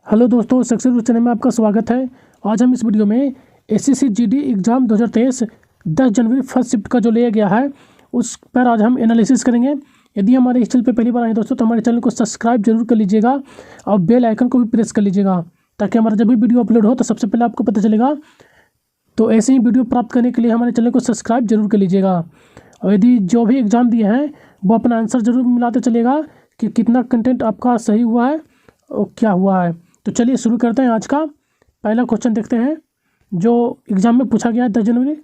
Hello दोस्तों, successful channel में आपका स्वागत है। आज हम इस वीडियो में एसएससी जीडी एग्ज़ाम 2023 10 जनवरी फर्स्ट शिफ्ट का जो लिया गया है उस पर आज हम एनालिसिस करेंगे। यदि हमारे इस चैनल पर पहली बार आए दोस्तों तो हमारे चैनल को सब्सक्राइब जरूर कर लीजिएगा और बेल आइकन को भी प्रेस कर लीजिएगा ताकि हमारा जब भी वीडियो अपलोड हो तो सबसे पहले आपको पता चलेगा। तो ऐसे ही वीडियो प्राप्त करने के लिए हमारे चैनल को सब्सक्राइब जरूर कर लीजिएगा। और यदि जो भी एग्ज़ाम दिए हैं वो अपना आंसर जरूर मिलाते चलेगा कि कितना कंटेंट आपका सही हुआ है और क्या हुआ है। तो चलिए शुरू करते हैं। आज का पहला क्वेश्चन देखते हैं जो एग्ज़ाम में पूछा गया है 10 जनवरी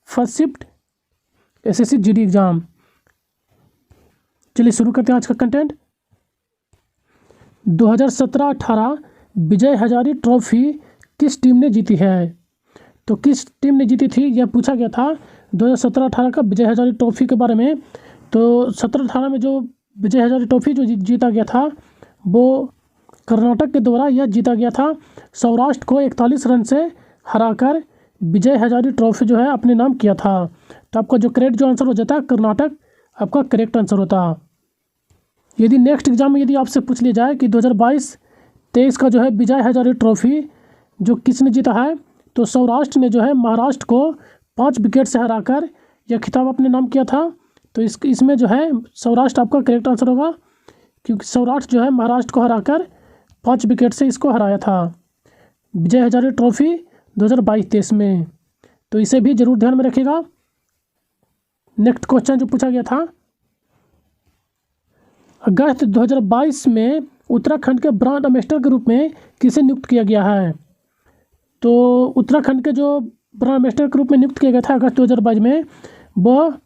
first shift SSC GD exam. चलिए शुरू करते हैं आज का कंटेंट। 2017-18 विजय हजारे ट्रॉफी किस टीम ने जीती है? तो किस टीम ने जीती थी यह पूछा गया था 2017-18 का विजय हजारे ट्रॉफी के बारे में। तो 17-18 में जो विजय हजारे ट्रॉफी जो जीता गया था वो कर्नाटक के द्वारा यह जीता गया था। सौराष्ट्र को 41 रन से हराकर विजय हजारे ट्रॉफी जो है अपने नाम किया था। तो आपका जो करेक्ट जो आंसर हो जाता है कर्नाटक आपका करेक्ट आंसर होता। यदि नेक्स्ट एग्जाम में यदि आपसे पूछ लिया जाए कि 2022-23 का जो है विजय हजारे ट्रॉफी जो किसने जीता है तो सौराष्ट्र ने जो है महाराष्ट्र को 5 विकेट से हराकर यह खिताब अपने नाम किया था। तो इसमें जो है सौराष्ट्र आपका करेक्ट आंसर होगा क्योंकि सौराष्ट्र जो है महाराष्ट्र को हराकर 5 विकेट से इसको हराया था विजय हजारे ट्रॉफी 2022-23 में। तो इसे भी जरूर ध्यान में रखिएगा। नेक्स्ट क्वेश्चन जो पूछा गया था, अगस्त 2022 में उत्तराखंड के ब्रांड एम्बेसडर के रूप में किसे नियुक्त किया गया है? तो उत्तराखंड के जो ब्रांड एम्बेसडर के रूप में नियुक्त किया गया था अगस्त 2022 में वह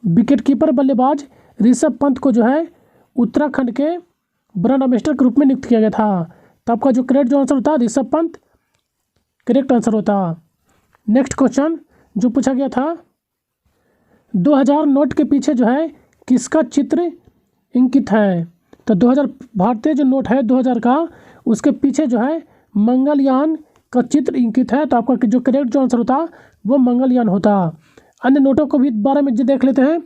विकेट कीपर बल्लेबाज ऋषभ पंत को जो है उत्तराखंड के ब्रांड एम्बेसडर के रूप में नियुक्त किया गया था। तो आपका जो करेक्ट जो आंसर होता है ऋषभ पंत करेक्ट आंसर होता। नेक्स्ट क्वेश्चन जो पूछा गया था 2000 नोट के पीछे जो है किसका चित्र इंकित है? तो 2000 भारतीय जो नोट है 2000 का उसके पीछे जो है मंगलयान का चित्र इंकित है। तो आपका जो करेक्ट जो आंसर होता वो मंगलयान होता। अन्य नोटों को भी बारे में देख लेते हैं।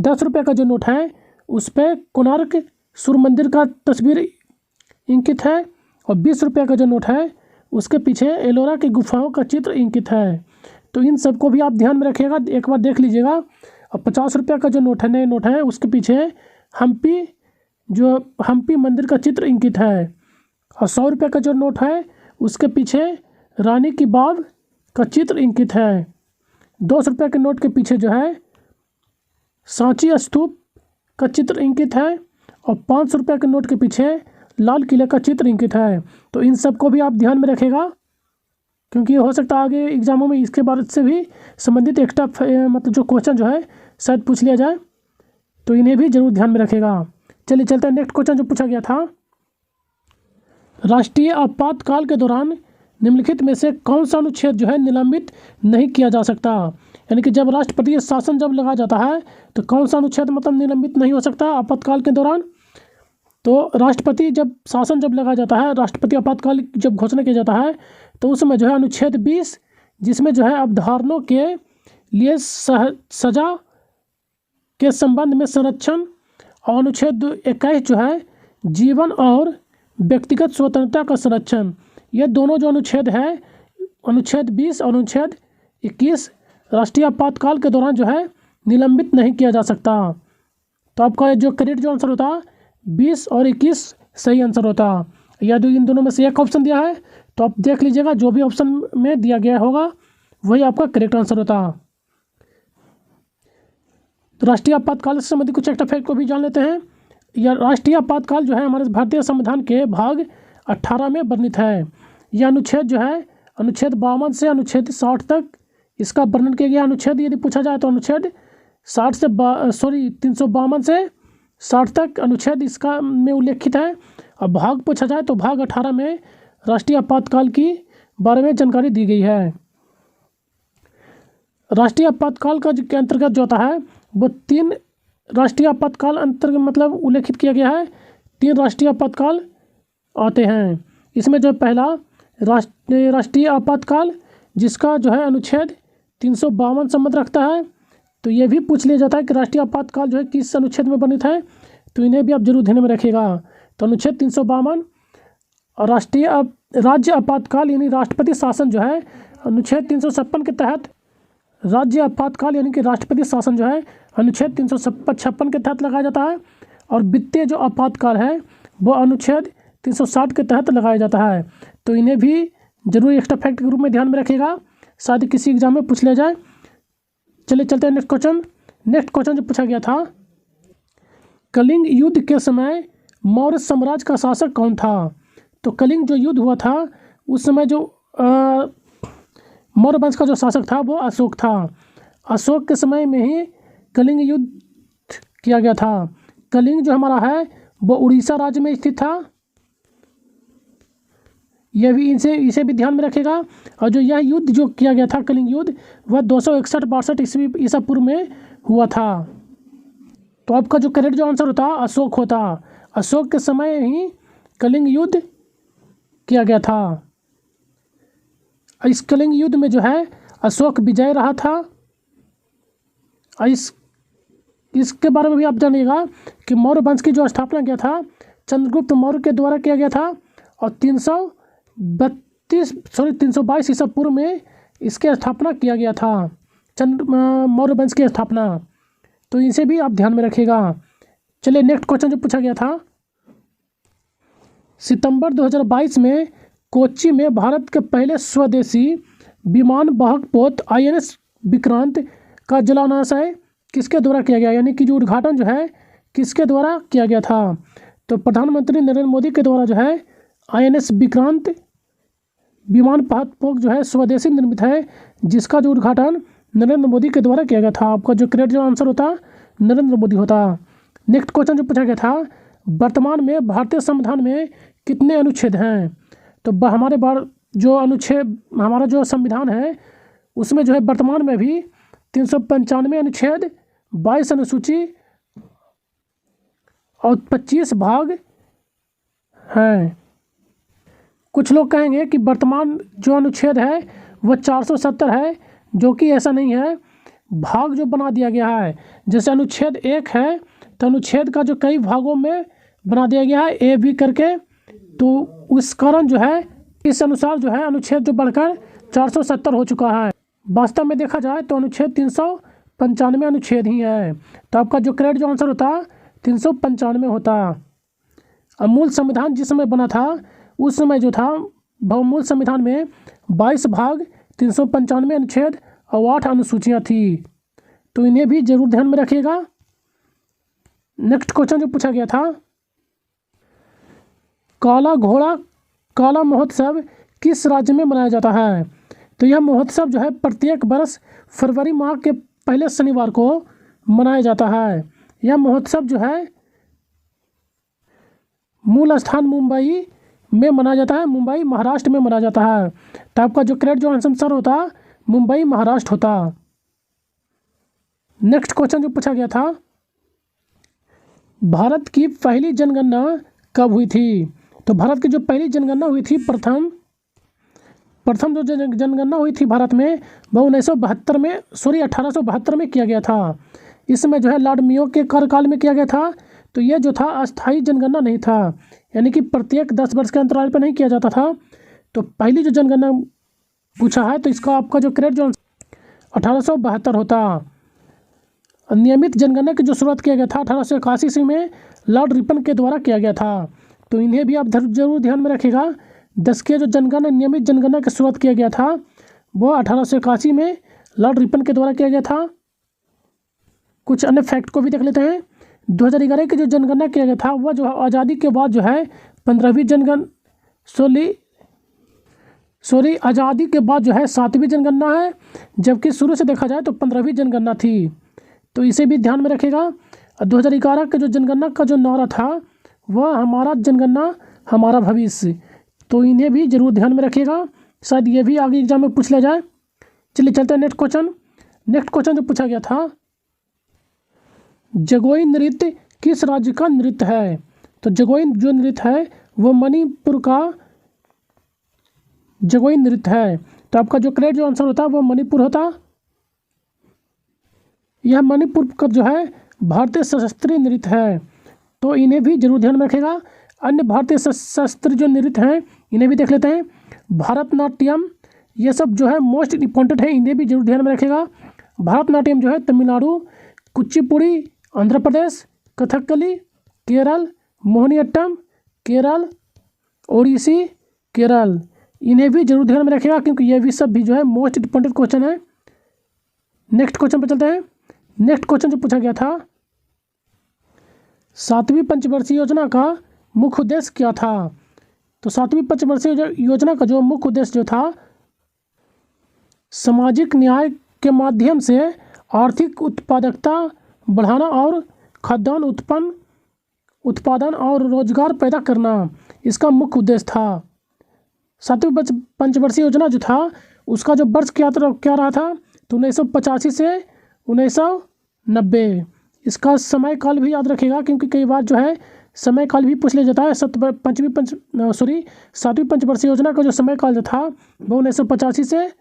10 रुपये का जो नोट है उस पर कोणार्क सूर्य मंदिर का तस्वीर इंकित है और 20 रुपये का जो नोट है उसके पीछे एलोरा की गुफाओं का चित्र इंकित है। तो इन सबको भी आप ध्यान में रखिएगा, एक बार देख लीजिएगा। और 50 रुपये का जो नोट है नए नोट है उसके पीछे हम्पी मंदिर का चित्र इंकित है। और 100 रुपये का जो नोट है उसके पीछे रानी की बाव का चित्र इंकित है। 200 रुपये के नोट के पीछे जो है सांची स्तूप का चित्र इंकित है और 500 रुपये के नोट के पीछे लाल किले का चित्र इंकित है। तो इन सब को भी आप ध्यान में रखेगा क्योंकि हो सकता है आगे एग्जामों में इसके बारे से भी संबंधित एक्स्ट्रा मतलब जो क्वेश्चन जो है शायद पूछ लिया जाए। तो इन्हें भी जरूर ध्यान में रखेगा। चलिए चलते हैं नेक्स्ट क्वेश्चन जो पूछा गया था, राष्ट्रीय आपातकाल के दौरान निम्नलिखित में से कौन सा अनुच्छेद जो है निलंबित नहीं किया जा सकता? यानी कि जब राष्ट्रपति शासन जब लगाया जाता है तो कौन सा अनुच्छेद मतलब निलंबित नहीं हो सकता आपातकाल के दौरान? तो राष्ट्रपति जब शासन जब लगाया जाता है, राष्ट्रपति आपातकाल जब घोषणा किया जाता है तो उस समय जो है अनुच्छेद 20 जिसमें जो है अवधारणाओं के लिए सजा के संबंध में संरक्षण और अनुच्छेद 21 जो है जीवन और व्यक्तिगत स्वतंत्रता का संरक्षण, ये दोनों जो अनुच्छेद है अनुच्छेद 20 और अनुच्छेद 21 राष्ट्रीय आपातकाल के दौरान जो है निलंबित नहीं किया जा सकता। तो आपका जो करेक्ट जो आंसर होता 20 और 21 सही आंसर होता। या तो इन दोनों में से एक ऑप्शन दिया है तो आप देख लीजिएगा, जो भी ऑप्शन में दिया गया होगा वही आपका करेक्ट आंसर होता। तो राष्ट्रीय आपातकाल से संबंधित कुछ एक्स्ट्रा फैक्ट को भी जान लेते हैं। यह राष्ट्रीय आपातकाल जो है हमारे भारतीय संविधान के भाग 18 में वर्णित है। यह अनुच्छेद जो है अनुच्छेद 52 से अनुच्छेद 60 तक इसका वर्णन किया गया। अनुच्छेद यदि पूछा जाए तो अनुच्छेद 352 से 60 तक अनुच्छेद इसका में उल्लेखित है। और भाग पूछा जाए तो भाग 18 में राष्ट्रीय आपातकाल की बारे में जानकारी दी गई है। राष्ट्रीय आपातकाल का के अंतर्गत जो होता है वो 3 राष्ट्रीय आपातकाल अंतर्गत मतलब उल्लेखित किया गया है। 3 राष्ट्रीय आपातकाल आते हैं। इसमें जो पहला राष्ट्रीय आपातकाल जिसका जो है अनुच्छेद 352 संबंध रखता है। तो ये भी पूछ लिया जाता है कि राष्ट्रीय आपातकाल जो है किस अनुच्छेद में वर्णित है, तो इन्हें भी आप जरूर ध्यान में रखिएगा। तो अनुच्छेद 352 और राज्य आपातकाल यानी राष्ट्रपति शासन जो है अनुच्छेद 356 के तहत, राज्य आपातकाल यानी कि राष्ट्रपति शासन जो है अनुच्छेद 356 के तहत लगाया जाता है। और वित्तीय जो आपातकाल है वो अनुच्छेद 360 के तहत लगाया जाता है। तो इन्हें भी जरूर एक्स्ट्रा फैक्ट के रूप में ध्यान में रखिएगा, शायद किसी एग्जाम में पूछ लिया जाए। चलिए चलते हैं नेक्स्ट क्वेश्चन। नेक्स्ट क्वेश्चन जो पूछा गया था, कलिंग युद्ध के समय मौर्य साम्राज्य का शासक कौन था? तो कलिंग जो युद्ध हुआ था उस समय जो मौर्य वंश का जो शासक था वो अशोक था। अशोक के समय में ही कलिंग युद्ध किया गया था। कलिंग जो हमारा है वो उड़ीसा राज्य में स्थित था। यह भी इसे भी ध्यान में रखेगा। और जो यह युद्ध जो किया गया था कलिंग युद्ध वह 261-62 ईस्वी ईसा पूर्व में हुआ था। तो आपका जो करेक्ट जो आंसर होता अशोक होता। अशोक के समय ही कलिंग युद्ध किया गया था। इस कलिंग युद्ध में जो है अशोक विजय रहा था। इसके बारे में भी आप जानिएगा कि मौर्य वंश की जो स्थापना किया था चंद्रगुप्त मौर्य के द्वारा किया गया था। और 322 ईसा पूर्व में इसकी स्थापना किया गया था, मौर्य वंश की स्थापना। तो इसे भी आप ध्यान में रखिएगा। चलिए नेक्स्ट क्वेश्चन जो पूछा गया था, सितंबर 2022 में कोच्चि में भारत के पहले स्वदेशी विमान वाहक पोत INS विक्रांत का जलाशय किसके द्वारा किया गया, यानी कि जो उद्घाटन जो है किसके द्वारा किया गया था? तो प्रधानमंत्री नरेंद्र मोदी के द्वारा जो है INS विक्रांत विमान वाहक पोत जो है स्वदेशी निर्मित है, जिसका जो उद्घाटन नरेंद्र मोदी के द्वारा किया गया था। आपका जो करेक्ट जो आंसर होता नरेंद्र मोदी होता। नेक्स्ट क्वेश्चन जो पूछा गया था, वर्तमान में भारतीय संविधान में कितने अनुच्छेद हैं? तो हमारा जो संविधान है उसमें जो है वर्तमान में भी 395 अनुच्छेद, 22 अनुसूची और 25 भाग हैं। कुछ लोग कहेंगे कि वर्तमान जो अनुच्छेद है वह 470 है, जो कि ऐसा नहीं है। भाग जो बना दिया गया है, जैसे अनुच्छेद 1 है तो अनुच्छेद का जो कई भागों में बना दिया गया है A, B करके। तो उस कारण जो है इस अनुसार जो है अनुच्छेद जो बढ़कर 470 हो चुका है। वास्तव में देखा जाए तो अनुच्छेद 395 अनुच्छेद ही है। तो आपका जो करेक्ट जो आंसर होता 395 होता। अब मूल संविधान जिस समय बना था उस समय जो था मूल संविधान में 22 भाग, 395 अनुच्छेद और 8 अनुसूचियाँ थी। तो इन्हें भी जरूर ध्यान में रखिएगा। नेक्स्ट क्वेश्चन जो पूछा गया था, काला घोड़ा काला महोत्सव किस राज्य में मनाया जाता है? तो यह महोत्सव जो है प्रत्येक वर्ष फरवरी माह के पहले शनिवार को मनाया जाता है। यह महोत्सव जो है मूल स्थान मुंबई में मनाया जाता है, मुंबई महाराष्ट्र में मनाया जाता है। तो आपका जो करेक्ट जो आंसर होता मुंबई महाराष्ट्र होता। नेक्स्ट क्वेश्चन जो पूछा गया था, भारत की पहली जनगणना कब हुई थी? तो भारत की जो पहली जनगणना हुई थी प्रथम जो जनगणना हुई थी भारत में वह 1872 में किया गया था। इसमें जो है लॉर्ड मेयो के कार्यकाल में किया गया था। तो यह जो था अस्थायी जनगणना नहीं था, यानी कि प्रत्येक 10 वर्ष के अंतराल पर नहीं किया जाता था। तो पहली जो जनगणना पूछा है तो इसका आपका जो करेक्ट जो 1872 होता। नियमित जनगणना की जो शुरुआत किया गया था 1881 ईस्वी में लॉर्ड रिपन के द्वारा किया गया था। तो इन्हें भी आप जरूर ध्यान में रखिएगा। 10 के जो जनगणना नियमित जनगणना की शुरुआत किया गया था वो 1881 में लॉर्ड रिपन के द्वारा किया गया था। कुछ अन्य फैक्ट को भी देख लेते हैं। 2011 की जो जनगणना किया गया था वह जो आज़ादी के बाद जो है 15वीं आज़ादी के बाद जो है 7वीं जनगणना है, जबकि शुरू से देखा जाए तो 15वीं जनगणना थी। तो इसे भी ध्यान में रखिएगा। 2011 के जो जनगणना का जो नारा था वह हमारा जनगणना हमारा भविष्य। तो इन्हें भी जरूर ध्यान में रखिएगा, शायद ये भी आगे एग्जाम में पूछ लिया जाए। चलिए चलते हैं नेक्स्ट क्वेश्चन जो पूछा गया था, जगोई नृत्य किस राज्य का नृत्य है? तो जगोई जो नृत्य है वो मणिपुर का जगोई नृत्य है। तो आपका जो करेक्ट जो आंसर होता है वो मणिपुर होता। यह मणिपुर का जो है भारतीय शास्त्रीय नृत्य है। तो इन्हें भी जरूर ध्यान में रखेगा। अन्य भारतीय शास्त्रीय जो नृत्य हैं इन्हें भी देख लेते हैं। भरतनाट्यम, ये सब जो है मोस्ट इम्पॉर्टेंट है, इन्हें भी जरूर ध्यान में रखेगा। भरतनाट्यम जो है तमिलनाडु, कुचिपुड़ी आंध्र प्रदेश, कथकली केरल, मोहिनीअट्टम केरल, ओडिसी केरल, इन्हें भी जरूर ध्यान में रखेगा क्योंकि ये भी सब भी जो है मोस्ट इम्पोर्टेंट क्वेश्चन है। नेक्स्ट क्वेश्चन पर चलते हैं। नेक्स्ट क्वेश्चन जो पूछा गया था, 7वीं पंचवर्षीय योजना का मुख्य उद्देश्य क्या था? तो 7वीं पंचवर्षीय योजना का जो मुख्य उद्देश्य जो था, सामाजिक न्याय के माध्यम से आर्थिक उत्पादकता बढ़ाना और खाद्यान्न उत्पादन और रोजगार पैदा करना, इसका मुख्य उद्देश्य था। 7वीं पंचवर्षीय योजना जो था उसका जो वर्ष क्या रहा था, तो 1985 से 1990। इसका समय काल भी याद रखिएगा क्योंकि कई बार जो है समय काल भी पूछ लिया जाता है। 7वीं पंचवर्षीय योजना का जो समय काल जो था वो 1985 से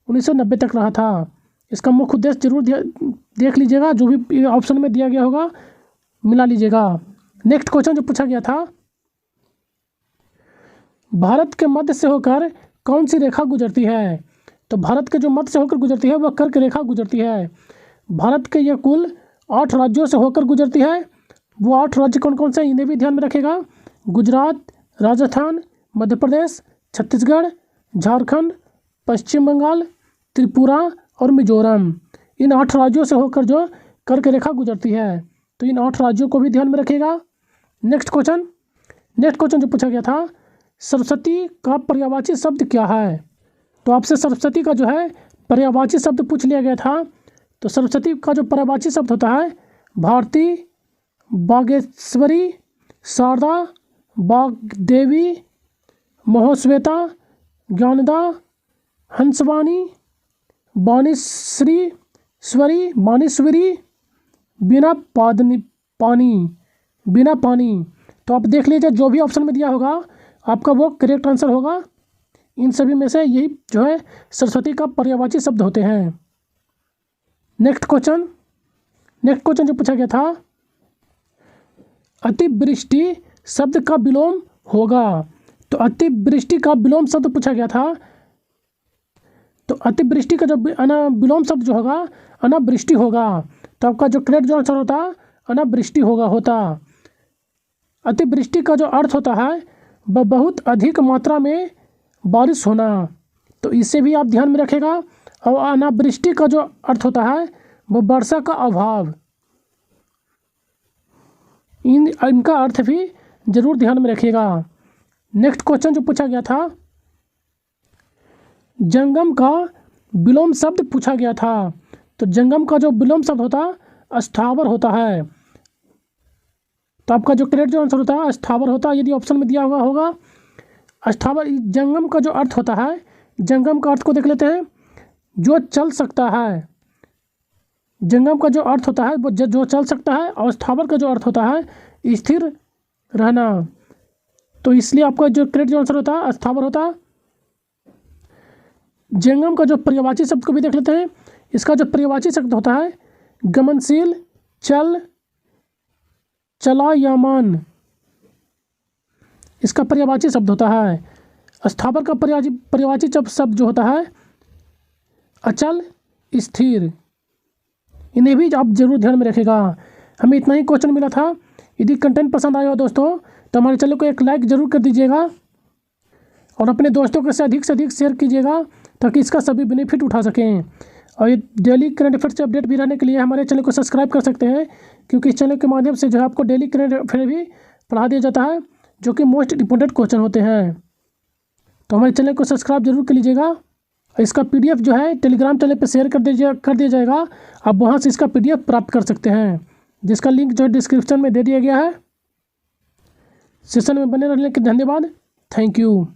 1990 तक रहा था। इसका मुख्य उद्देश्य जरूर देख लीजिएगा, जो भी ऑप्शन में दिया गया होगा मिला लीजिएगा। नेक्स्ट क्वेश्चन जो पूछा गया था, भारत के मध्य से होकर कौन सी रेखा गुजरती है? तो भारत के जो मध्य से होकर गुजरती है वह कर्क रेखा गुजरती है। भारत के ये कुल 8 राज्यों से होकर गुजरती है। वो 8 राज्य कौन कौन से हैं इन्हें भी ध्यान में रखेगा। गुजरात, राजस्थान, मध्य प्रदेश, छत्तीसगढ़, झारखंड, पश्चिम बंगाल, त्रिपुरा और मिजोरम, इन 8 राज्यों से होकर जो कर्क रेखा गुजरती है। तो इन 8 राज्यों को भी ध्यान में रखिएगा। नेक्स्ट क्वेश्चन जो पूछा गया था, सरस्वती का पर्यायवाची शब्द क्या है? तो आपसे सरस्वती का जो है पर्यायवाची शब्द पूछ लिया गया था। तो सरस्वती का जो पर्यायवाची शब्द होता है, भारती, बागेश्वरी, शारदा, वाग्देवी, महोश्वेता, ज्ञानदा, हंसवाणी, बानेश्वरी, बिना पानी। तो आप देख लीजिए, जो भी ऑप्शन में दिया होगा आपका वो करेक्ट आंसर होगा। इन सभी में से यही जो है सरस्वती का पर्यायवाची शब्द होते हैं। नेक्स्ट क्वेश्चन जो पूछा गया था, अतिवृष्टि शब्द का विलोम होगा। तो अतिवृष्टि का विलोम शब्द पूछा गया था। तो अतिवृष्टि का जो विलोम शब्द जो होगा अनावृष्टि होगा। तो आपका जो करेक्ट जो आंसर होता अनावृष्टि होता। अतिवृष्टि का जो अर्थ होता है वह बहुत अधिक मात्रा में बारिश होना, तो इसे भी आप ध्यान में रखेगा। और अनावृष्टि का जो अर्थ होता है वह वर्षा का अभाव। इनका अर्थ भी जरूर ध्यान में रखिएगा। नेक्स्ट क्वेश्चन जो पूछा गया था, जंगम का विलोम शब्द पूछा गया था। तो जंगम का जो विलोम शब्द होता अस्थावर होता है। तो आपका जो करेक्ट जो आंसर होता है अस्थावर होता है, यदि ऑप्शन में दिया हुआ होगा अस्थावर। जंगम का जो अर्थ होता है, जंगम का अर्थ को देख लेते हैं, जो चल सकता है। जंगम का जो अर्थ होता है वो जो चल सकता है, और स्थावर का जो अर्थ होता है स्थिर रहना। तो इसलिए आपका जो करेक्ट जो आंसर होता है अस्थावर होता। जंगम का जो पर्यायवाची शब्द को भी देख लेते हैं। इसका जो पर्यायवाची शब्द होता है गमनशील, चलायमान, इसका पर्यायवाची शब्द होता है। स्थावर का पर्यायवाची शब्द जो होता है अचल, स्थिर। इन्हें भी आप जरूर ध्यान में रखेगा। हमें इतना ही क्वेश्चन मिला था। यदि कंटेंट पसंद आया हो दोस्तों तो हमारे चैनल को एक लाइक ज़रूर कर दीजिएगा और अपने दोस्तों के साथ अधिक से अधिक शेयर कीजिएगा ताकि इसका सभी बेनिफिट उठा सकें। और ये डेली करंट अफेयर से अपडेट भी रहने के लिए हमारे चैनल को सब्सक्राइब कर सकते हैं, क्योंकि इस चैनल के माध्यम से जो है आपको डेली करंट अफेयर भी पढ़ा दिया जाता है जो कि मोस्ट इंपॉर्टेंट क्वेश्चन होते हैं। तो हमारे चैनल को सब्सक्राइब जरूर कर लीजिएगा। इसका PDF जो है टेलीग्राम चैनल पर शेयर कर दिया जाएगा। आप वहाँ से इसका PDF प्राप्त कर सकते हैं, जिसका लिंक जो है डिस्क्रिप्शन में दे दिया गया है। सेशन में बने रहने के धन्यवाद। Thank you.